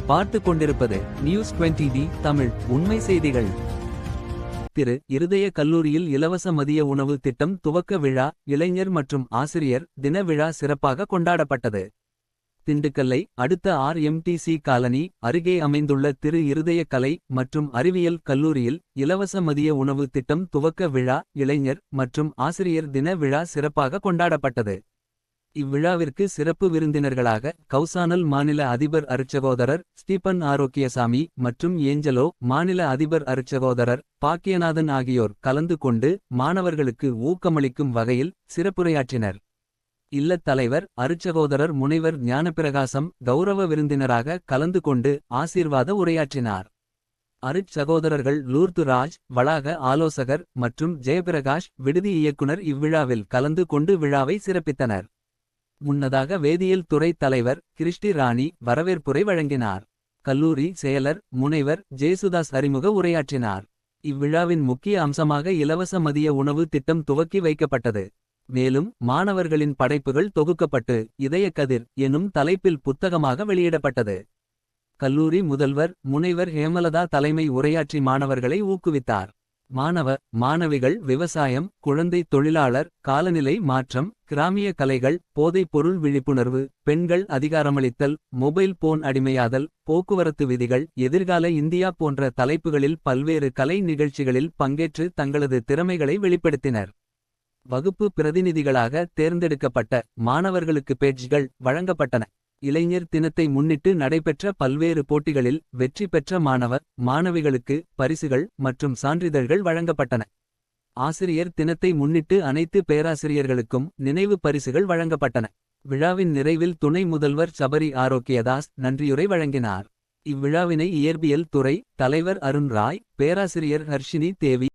நீங்கள் பார்த்து கொண்டிருப்பது News20D தமிழ் உண்மை செய்திகள். இருதய கல்லூரியில் இலவச மதிய உணவு திட்டம் துவக்க விழா, இளைஞர் மற்றும் ஆசிரியர் தின விழா சிறப்பாக கொண்டாடப்பட்டது. திண்டுக்கல்லை அடுத்த RMTC காலனி அருகே அமைந்துள்ள இருதய கலை மற்றும் அறிவியல் கல்லூரியில் இலவச மதிய உணவு திட்டம் துவக்க விழா, இளைஞர் மற்றும் ஆசிரியர் தின விழா சிறப்பாக கொண்டாடப்பட்டது. இவ்விழாவிற்கு சிறப்பு விருந்தினர்களாக கௌசானல் மாநில அதிபர் அருட்சகோதரர் ஸ்டீபன் ஆரோக்கியசாமி மற்றும் ஏஞ்சலோ மாநில அதிபர் அருட்சகோதரர் பாக்கியநாதன் ஆகியோர் கலந்து கொண்டு மாணவர்களுக்கு ஊக்கமளிக்கும் வகையில் சிறப்புரையாற்றினர். இல்லத் தலைவர் அருட்சகோதரர் முனைவர் ஞானப்பிரகாசம் கௌரவ விருந்தினராக கலந்து கொண்டு ஆசீர்வாத உரையாற்றினார். அருட்சகோதரர்கள் லூர்து ராஜ் வளாக ஆலோசகர் மற்றும் ஜெயபிரகாஷ் விடுதி இயக்குனர் இவ்விழாவில் கலந்து கொண்டு விழாவை சிறப்பித்தனர். முன்னதாக வேதியியல் துறை தலைவர் கிருஷ்டி ராணி வரவேற்புரை வழங்கினார். கல்லூரி செயலர் முனைவர் ஜேசுதாஸ் அறிமுக உரையாற்றினார். இவ்விழாவின் முக்கிய அம்சமாக இலவச மதிய உணவு திட்டம் துவக்கி வைக்கப்பட்டது. மேலும் மாணவர்களின் படைப்புகள் தொகுக்கப்பட்டு இதய கதிர் எனும் தலைப்பில் புத்தகமாக வெளியிடப்பட்டது. கல்லூரி முதல்வர் முனைவர் ஹேமலதா தலைமை உரையாற்றி மாணவர்களை ஊக்குவித்தார். மாணவிகள் விவசாயம், குழந்தை தொழிலாளர், காலநிலை மாற்றம், கிராமிய கலைகள், போதைப் பொருள் விழிப்புணர்வு, பெண்கள் அதிகாரமளித்தல், மொபைல் போன் அடிமையாதல், போக்குவரத்து விதிகள், எதிர்கால இந்தியா போன்ற தலைப்புகளில் பல்வேறு கலை நிகழ்ச்சிகளில் பங்கேற்று தங்களது திறமைகளை வெளிப்படுத்தினர். வகுப்பு பிரதிநிதிகளாக தேர்ந்தெடுக்கப்பட்ட மாணவர்களுக்கு பேட்ஜ்கள் வழங்கப்பட்டன. இளைஞர் தினத்தை முன்னிட்டு நடைபெற்ற பல்வேறு போட்டிகளில் வெற்றி பெற்ற மாணவிகளுக்கு பரிசுகள் மற்றும் சான்றிதழ்கள் வழங்கப்பட்டன. ஆசிரியர் தினத்தை முன்னிட்டு அனைத்து பேராசிரியர்களுக்கும் நினைவு பரிசுகள் வழங்கப்பட்டன. விழாவின் நிறைவில் துணை முதல்வர் சபரி ஆரோக்கியதாஸ் நன்றியுரை வழங்கினார். இவ்விழாவினை இயற்பியல் துறை தலைவர் அருண் ராய், பேராசிரியர் ஹர்ஷினி தேவி.